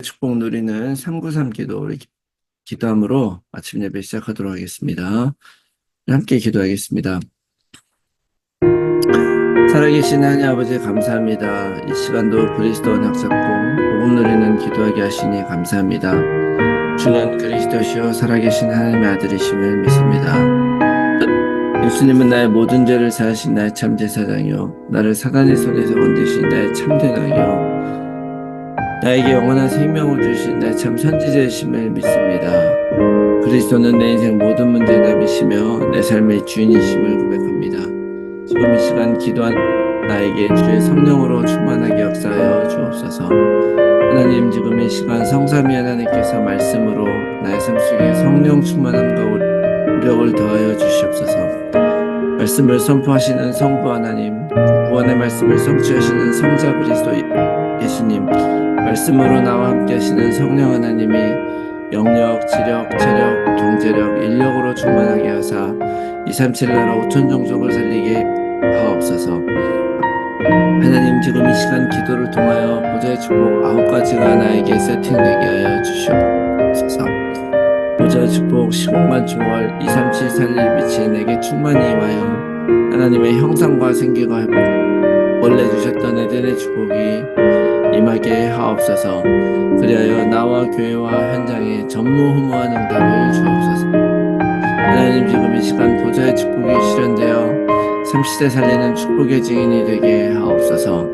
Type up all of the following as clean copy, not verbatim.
축복 누리는 393 기도 우리 기도함으로 아침 예배 시작하도록 하겠습니다. 함께 기도하겠습니다. 살아계신 하나님 아버지 감사합니다. 이 시간도 그리스도 언약 잡고 복음 누리는 기도하게 하시니 감사합니다. 주는 그리스도시요 살아계신 하나님의 아들이심을 믿습니다. 예수님은 나의 모든 죄를 사하신 나의 참 제사장이요 나를 사단의 손에서 건지신 나의 참된 왕이요 나에게 영원한 생명을 주신 나의 참 선지자이심을 믿습니다. 그리스도는 내 인생 모든 문제의 답이시며 내 삶의 주인이심을 고백합니다. 지금 이 시간 기도한 나에게 주의 성령으로 충만하게 역사하여 주옵소서. 하나님, 지금 이 시간 성삼위 하나님께서 말씀으로 나의 삶 속에 성령 충만함과 우력을 더하여 주시옵소서. 말씀을 선포하시는 성부 하나님, 구원의 말씀을 성취하시는 성자 그리스도 예수님, 말씀으로 나와 함께 하시는 성령 하나님이 영력, 지력, 체력, 경제력, 인력으로 충만하게 하사 237 나라 5천 종족을 살리게 하옵소서. 하나님, 지금 이 시간 기도를 통하여 보좌의 축복 9가지가 나에게 세팅되게 하여 주시옵소서. 보좌의 축복 15만 초월 237 살릴 빛이 내게 충만히 임하여 하나님의 형상과 생기가 회복 원래 주셨던 에덴의 축복이 임하게 하옵소서. 그리하여 나와 교회와 현장에 전무후무한 응답을 주옵소서. 하나님, 지금 이 시간 보좌의 축복이 실현되어 30대 살리는 축복의 증인이 되게 하옵소서.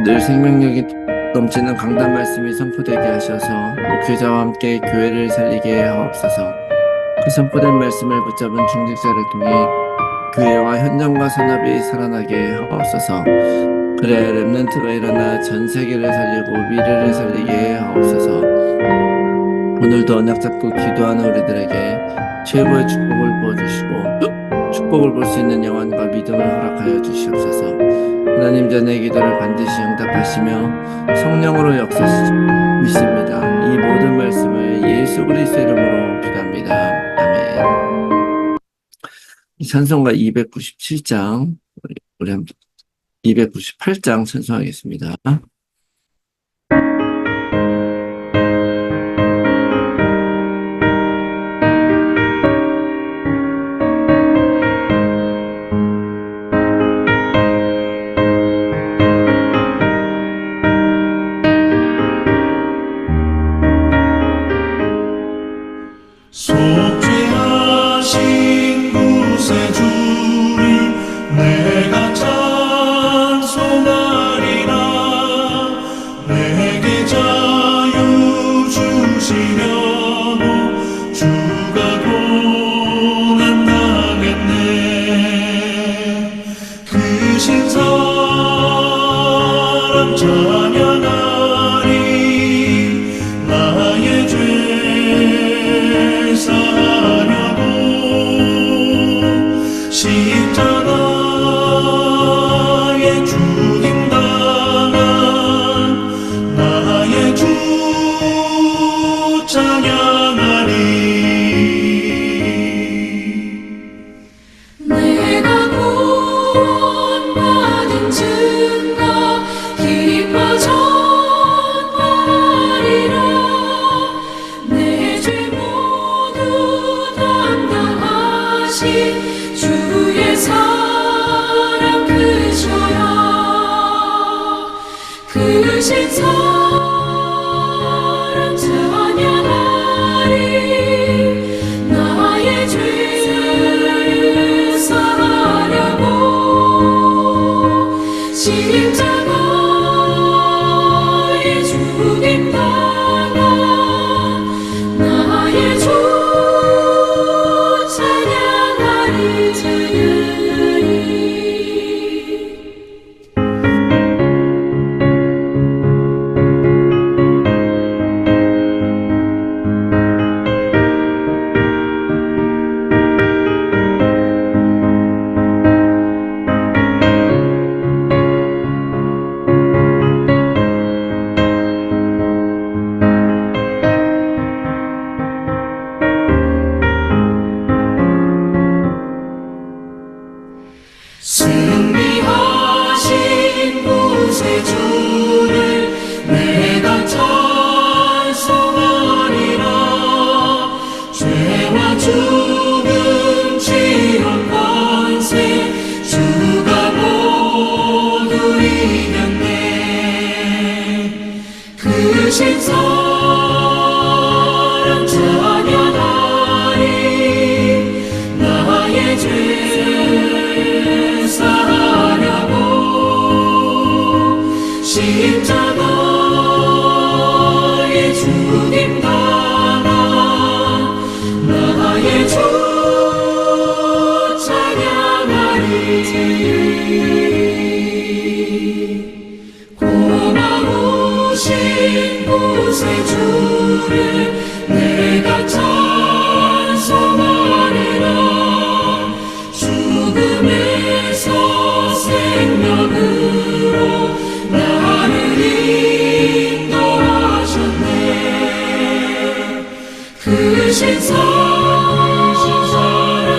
늘 생명력이 넘치는 강단 말씀이 선포되게 하셔서 목회자와 함께 교회를 살리게 하옵소서. 그 선포된 말씀을 붙잡은 중직자를 통해 교회와 현장과 산업이 살아나게 하옵소서. 그래 렘넌트가 일어나 전 세계를 살리고 미래를 살리게 하옵소서. 오늘도 언약 잡고 기도하는 우리들에게 최고의 축복을 부어주시고 축복을 볼 수 있는 영안과 믿음을 허락하여 주시옵소서. 하나님, 자녀의 기도를 반드시 응답하시며 성령으로 역사하시지 믿습니다. 이 모든 말씀을 예수 그리스도 이름으로 기도합니다. 아멘. 찬송가 297장 우리 함께 298장 찬송하겠습니다. 속죄하신 구세주를 내가 찬송하리라. 크신 사랑 찬양하리 나의 죄 사하려고 십자가의 죽임 당한 나의 주 찬양하리 고마우신 곳에 주를 내가 찬송하리라 죽음에서 생명으로 나를 인도하셨네 크신 사랑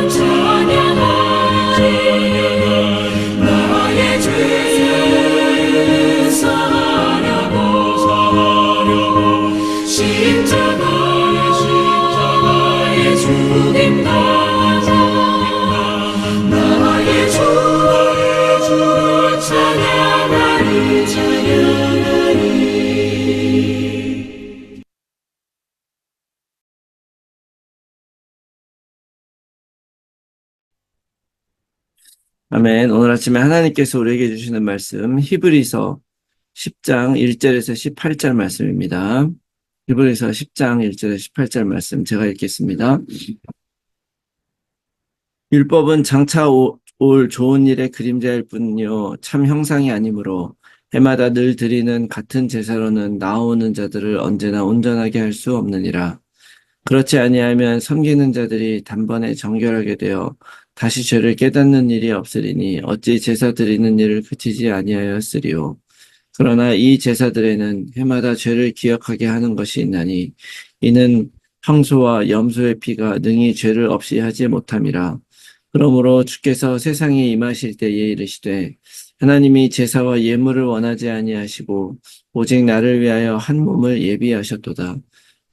찬양하리 나의 죄 사하려고 십자가의 죽임 당한 나의 주 찬양하리 아멘. 오늘 아침에 하나님께서 우리에게 주시는 말씀 히브리서 10장 1절에서 18절 말씀입니다. 히브리서 10장 1절에서 18절 말씀 제가 읽겠습니다. 율법은 장차 올 좋은 일의 그림자일 뿐이요 참 형상이 아니므로 해마다 늘 드리는 같은 제사로는 나오는 자들을 언제나 온전하게 할 수 없느니라. 그렇지 아니하면 섬기는 자들이 단번에 정결하게 되어 다시 죄를 깨닫는 일이 없으리니 어찌 제사 드리는 일을 그치지 아니하였으리요. 그러나 이 제사들에는 해마다 죄를 기억하게 하는 것이 있나니 이는 황소와 염소의 피가 능히 죄를 없이 하지 못함이라. 그러므로 주께서 세상에 임하실 때에 이르시되 하나님이 제사와 예물을 원하지 아니하시고 오직 나를 위하여 한 몸을 예비하셨도다.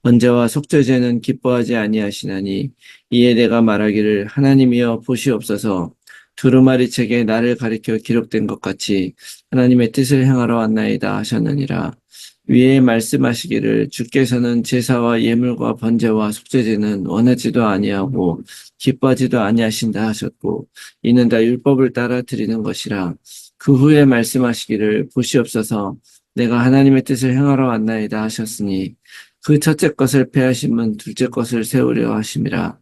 번제와 속죄제는 기뻐하지 아니하시나니 이에 내가 말하기를 하나님이여 보시옵소서 두루마리 책에 나를 가리켜 기록된 것 같이 하나님의 뜻을 행하러 왔나이다 하셨느니라. 위에 말씀하시기를 주께서는 제사와 예물과 번제와 속죄제는 원하지도 아니하고 기뻐하지도 아니하신다 하셨고 이는 다 율법을 따라 드리는 것이라. 그 후에 말씀하시기를 보시옵소서 내가 하나님의 뜻을 행하러 왔나이다 하셨으니 그 첫째 것을 폐하심은 둘째 것을 세우려 하심이라.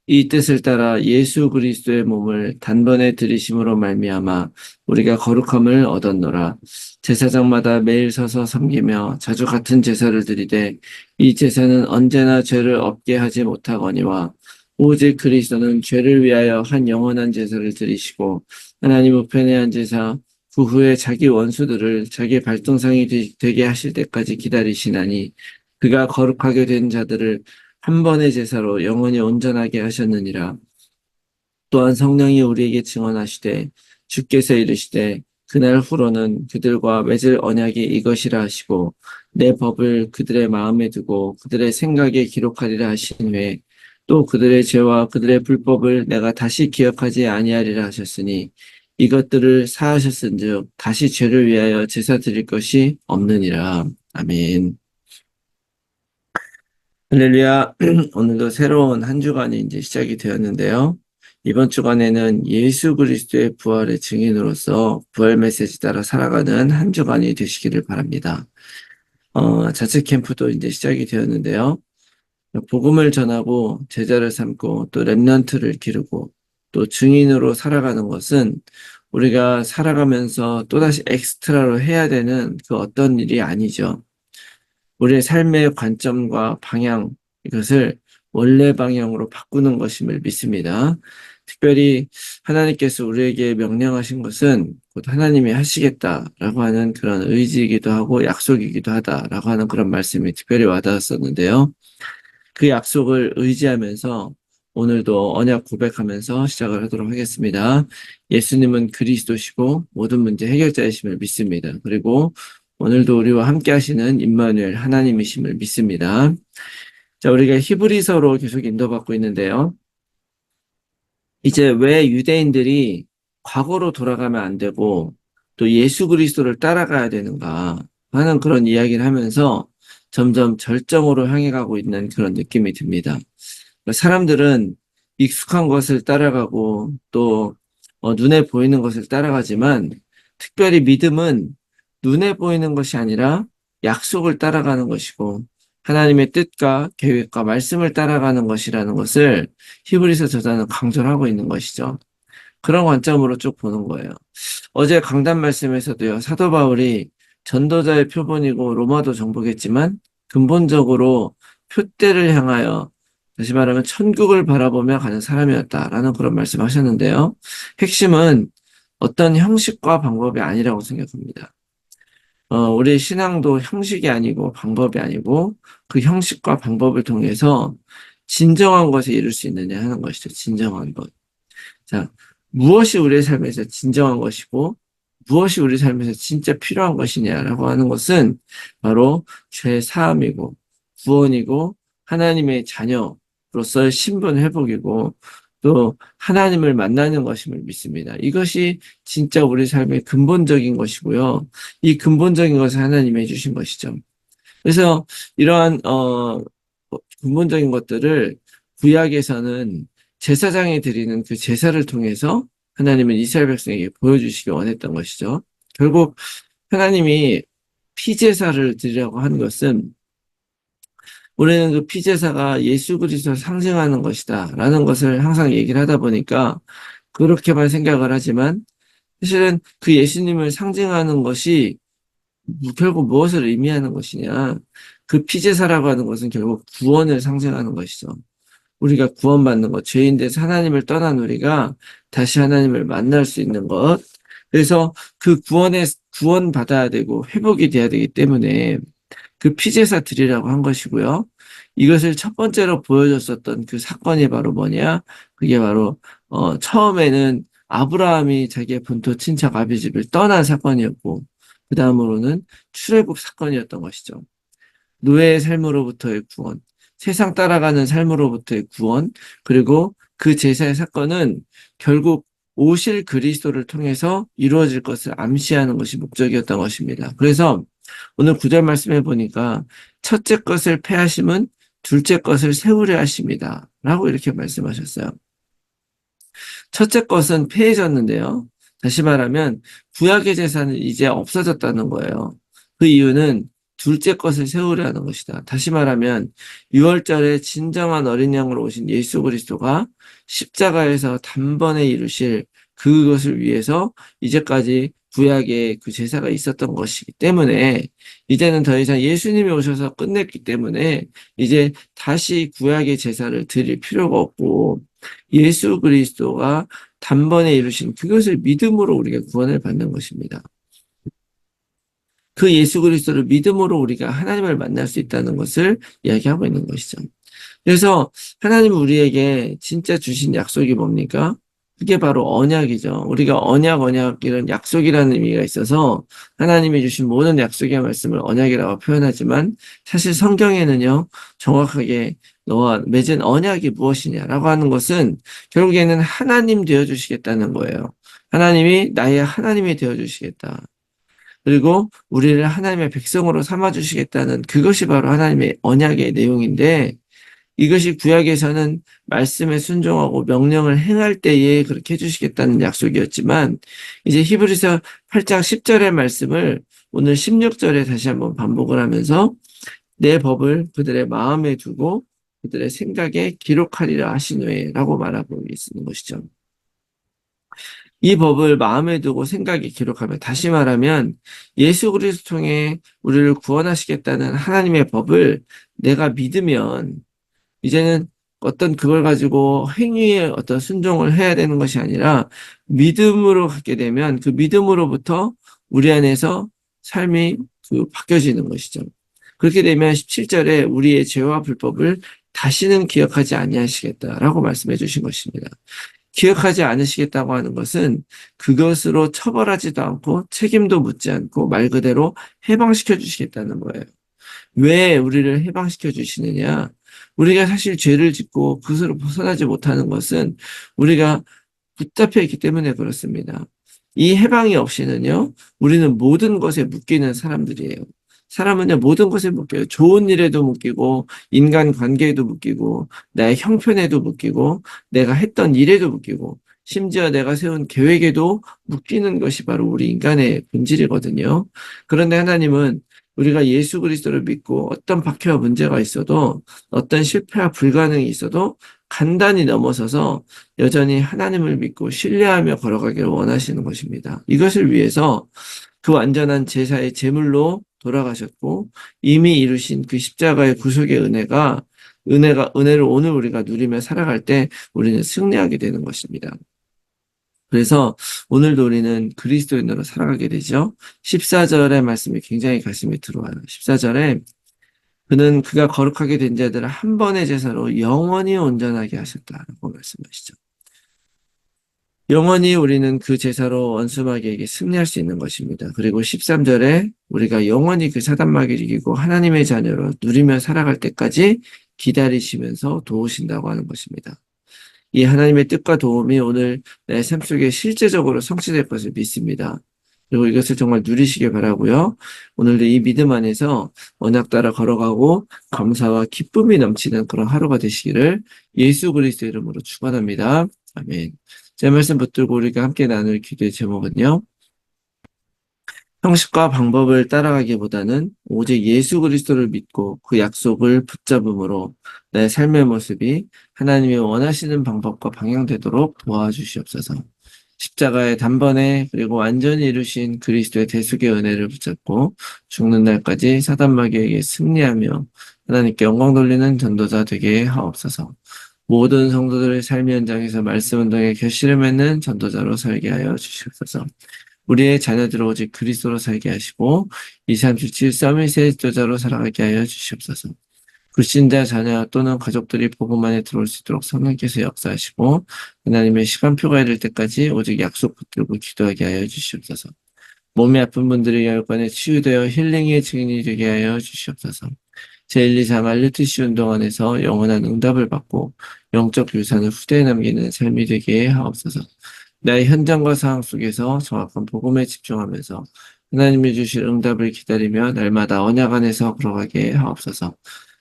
이 뜻을 따라 예수 그리스도의 몸을 단번에 들이심으로 말미암아 우리가 거룩함을 얻었노라. 제사장마다 매일 서서 섬기며 자주 같은 제사를 드리되 이 제사는 언제나 죄를 없게 하지 못하거니와 오직 그리스도는 죄를 위하여 한 영원한 제사를 드리시고 하나님 우편에 한 제사 그 후에 자기 원수들을 자기 발등상이 되게 하실 때까지 기다리시나니 그가 거룩하게 된 자들을 한 번의 제사로 영원히 온전하게 하셨느니라. 또한 성령이 우리에게 증언하시되 주께서 이르시되 그날 후로는 그들과 맺을 언약이 이것이라 하시고 내 법을 그들의 마음에 두고 그들의 생각에 기록하리라 하신 후에 또 그들의 죄와 그들의 불법을 내가 다시 기억하지 아니하리라 하셨으니 이것들을 사하셨은즉 다시 죄를 위하여 제사 드릴 것이 없느니라. 아멘. 할렐루야. 오늘도 새로운 한 주간이 이제 시작이 되었는데요. 이번 주간에는 예수 그리스도의 부활의 증인으로서 부활 메시지 따라 살아가는 한 주간이 되시기를 바랍니다. 자체 캠프도 이제 시작이 되었는데요. 복음을 전하고 제자를 삼고 또 렘넌트를 기르고 또 증인으로 살아가는 것은 우리가 살아가면서 또다시 엑스트라로 해야 되는 그 어떤 일이 아니죠. 우리의 삶의 관점과 방향, 이것을 원래 방향으로 바꾸는 것임을 믿습니다. 특별히 하나님께서 우리에게 명령하신 것은 곧 하나님이 하시겠다라고 하는 그런 의지이기도 하고 약속이기도 하다라고 하는 그런 말씀이 특별히 와닿았었는데요. 그 약속을 의지하면서 오늘도 언약 고백하면서 시작을 하도록 하겠습니다. 예수님은 그리스도시고 모든 문제 해결자이심을 믿습니다. 그리고 오늘도 우리와 함께 하시는 임마누엘 하나님이심을 믿습니다. 자, 우리가 히브리서로 계속 인도받고 있는데요. 이제 왜 유대인들이 과거로 돌아가면 안 되고 또 예수 그리스도를 따라가야 되는가 하는 그런 이야기를 하면서 점점 절정으로 향해 가고 있는 그런 느낌이 듭니다. 사람들은 익숙한 것을 따라가고 또 눈에 보이는 것을 따라가지만 특별히 믿음은 눈에 보이는 것이 아니라 약속을 따라가는 것이고 하나님의 뜻과 계획과 말씀을 따라가는 것이라는 것을 히브리서 저자는 강조를 하고 있는 것이죠. 그런 관점으로 쭉 보는 거예요. 어제 강단 말씀에서도요, 사도 바울이 전도자의 표본이고 로마도 정복했지만 근본적으로 표대를 향하여 다시 말하면 천국을 바라보며 가는 사람이었다라는 그런 말씀하셨는데요. 핵심은 어떤 형식과 방법이 아니라고 생각합니다. 우리 신앙도 형식이 아니고 방법이 아니고 그 형식과 방법을 통해서 진정한 것에 이룰 수 있느냐 하는 것이죠. 진정한 것. 자, 무엇이 우리의 삶에서 진정한 것이고 무엇이 우리 삶에서 진짜 필요한 것이냐라고 하는 것은 바로 죄 사함이고 구원이고 하나님의 자녀로서의 신분 회복이고 또 하나님을 만나는 것임을 믿습니다. 이것이 진짜 우리 삶의 근본적인 것이고요. 이 근본적인 것을 하나님이 해주신 것이죠. 그래서 이러한 근본적인 것들을 구약에서는 제사장이 드리는 그 제사를 통해서 하나님은 이스라엘 백성에게 보여주시기 원했던 것이죠. 결국 하나님이 피제사를 드리라고 하는 것은 우리는 그 피제사가 예수 그리스도를 상징하는 것이다 라는 것을 항상 얘기를 하다 보니까 그렇게만 생각을 하지만 사실은 그 예수님을 상징하는 것이 결국 무엇을 의미하는 것이냐. 그 피제사라고 하는 것은 결국 구원을 상징하는 것이죠. 우리가 구원받는 것, 죄인 돼서 하나님을 떠난 우리가 다시 하나님을 만날 수 있는 것. 그래서 그 구원받아야 되고 회복이 돼야 되기 때문에 그 피제사 드리라고 한 것이고요. 이것을 첫 번째로 보여줬었던 그 사건이 바로 뭐냐? 그게 바로 처음에는 아브라함이 자기의 본토 친척 아비 집을 떠난 사건이었고 그 다음으로는 출애굽 사건이었던 것이죠. 노예의 삶으로부터의 구원, 세상 따라가는 삶으로부터의 구원, 그리고 그 제사의 사건은 결국 오실 그리스도를 통해서 이루어질 것을 암시하는 것이 목적이었던 것입니다. 그래서 오늘 9절 말씀해 보니까 첫째 것을 패하심은 둘째 것을 세우려 하십니다. 라고 이렇게 말씀하셨어요. 첫째 것은 패해졌는데요. 다시 말하면 구약의 제사는 이제 없어졌다는 거예요. 그 이유는 둘째 것을 세우려 하는 것이다. 다시 말하면 6월절에 진정한 어린 양으로 오신 예수 그리스도가 십자가에서 단번에 이루실 그것을 위해서 이제까지 구약에 그 제사가 있었던 것이기 때문에 이제는 더 이상 예수님이 오셔서 끝냈기 때문에 이제 다시 구약의 제사를 드릴 필요가 없고 예수 그리스도가 단번에 이루신 그것을 믿음으로 우리가 구원을 받는 것입니다. 그 예수 그리스도를 믿음으로 우리가 하나님을 만날 수 있다는 것을 이야기하고 있는 것이죠. 그래서 하나님은 우리에게 진짜 주신 약속이 뭡니까? 그게 바로 언약이죠. 우리가 언약 이런 약속이라는 의미가 있어서 하나님이 주신 모든 약속의 말씀을 언약이라고 표현하지만 사실 성경에는요, 정확하게 너와 맺은 언약이 무엇이냐라고 하는 것은 결국에는 하나님 되어주시겠다는 거예요. 하나님이 나의 하나님이 되어주시겠다. 그리고 우리를 하나님의 백성으로 삼아주시겠다는 그것이 바로 하나님의 언약의 내용인데 이것이 구약에서는 말씀에 순종하고 명령을 행할 때에 그렇게 해주시겠다는 약속이었지만 이제 히브리서 8장 10절의 말씀을 오늘 16절에 다시 한번 반복을 하면서 내 법을 그들의 마음에 두고 그들의 생각에 기록하리라 하신 후에라고 말하고 있는 것이죠. 이 법을 마음에 두고 생각에 기록하면 다시 말하면 예수 그리스도 통해 우리를 구원하시겠다는 하나님의 법을 내가 믿으면 이제는 어떤 그걸 가지고 행위에 어떤 순종을 해야 되는 것이 아니라 믿음으로 갖게 되면 그 믿음으로부터 우리 안에서 삶이 바뀌어지는 것이죠. 그렇게 되면 17절에 우리의 죄와 불법을 다시는 기억하지 아니하시겠다라고 말씀해 주신 것입니다. 기억하지 않으시겠다고 하는 것은 그것으로 처벌하지도 않고 책임도 묻지 않고 말 그대로 해방시켜 주시겠다는 거예요. 왜 우리를 해방시켜 주시느냐? 우리가 사실 죄를 짓고 그것으로 벗어나지 못하는 것은 우리가 붙잡혀 있기 때문에 그렇습니다. 이 해방이 없이는요, 우리는 모든 것에 묶이는 사람들이에요. 사람은요, 모든 것에 묶여요. 좋은 일에도 묶이고, 인간 관계에도 묶이고, 나의 형편에도 묶이고, 내가 했던 일에도 묶이고, 심지어 내가 세운 계획에도 묶이는 것이 바로 우리 인간의 본질이거든요. 그런데 하나님은 우리가 예수 그리스도를 믿고 어떤 박해와 문제가 있어도 어떤 실패와 불가능이 있어도 간단히 넘어서서 여전히 하나님을 믿고 신뢰하며 걸어가기를 원하시는 것입니다. 이것을 위해서 그 완전한 제사의 제물로 돌아가셨고 이미 이루신 그 십자가의 구속의 은혜를 오늘 우리가 누리며 살아갈 때 우리는 승리하게 되는 것입니다. 그래서 오늘도 우리는 그리스도인으로 살아가게 되죠. 14절의 말씀이 굉장히 가슴에 들어와요. 14절에 그는 그가 거룩하게 된 자들을 한 번의 제사로 영원히 온전하게 하셨다라고 말씀하시죠. 영원히 우리는 그 제사로 원수마귀에게 승리할 수 있는 것입니다. 그리고 13절에 우리가 영원히 그 사단마귀를 이기고 하나님의 자녀로 누리며 살아갈 때까지 기다리시면서 도우신다고 하는 것입니다. 이 하나님의 뜻과 도움이 오늘 내 삶 속에 실제적으로 성취될 것을 믿습니다. 그리고 이것을 정말 누리시길 바라고요. 오늘도 이 믿음 안에서 언약 따라 걸어가고 감사와 기쁨이 넘치는 그런 하루가 되시기를 예수 그리스도 이름으로 축원합니다. 아멘. 제 말씀 붙들고 우리가 함께 나눌 기도의 제목은요. 형식과 방법을 따라가기보다는 오직 예수 그리스도를 믿고 그 약속을 붙잡음으로 내 삶의 모습이 하나님이 원하시는 방법과 방향되도록 도와주시옵소서. 십자가의 단번에 그리고 완전히 이루신 그리스도의 대속의 은혜를 붙잡고 죽는 날까지 사단마귀에게 승리하며 하나님께 영광 돌리는 전도자 되게 하옵소서. 모든 성도들의 삶의 현장에서 말씀 운동에 결실을 맺는 전도자로 살게 하여 주시옵소서. 우리의 자녀들을 오직 그리스도로 살게 하시고 237 서밋의 지도자로 살아가게 하여 주시옵소서. 불신자 자녀 또는 가족들이 복음 안에 들어올 수 있도록 성령께서 역사하시고 하나님의 시간표가 이를 때까지 오직 약속 붙들고 기도하게 하여 주시옵소서. 몸이 아픈 분들의 혈관에 치유되어 힐링의 증인이 되게 하여 주시옵소서. 제124 말루티시 운동 안에서 영원한 응답을 받고 영적 유산을 후대에 남기는 삶이 되게 하옵소서. 나의 현장과 상황 속에서 정확한 복음에 집중하면서 하나님이 주실 응답을 기다리며 날마다 언약 안에서 걸어가게 하옵소서.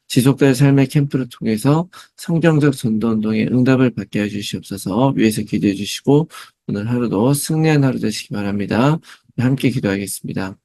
지속될 삶의 캠프를 통해서 성경적 전도운동의 응답을 받게 해주시옵소서. 위에서 기도해 주시고 오늘 하루도 승리한 하루 되시기 바랍니다. 함께 기도하겠습니다.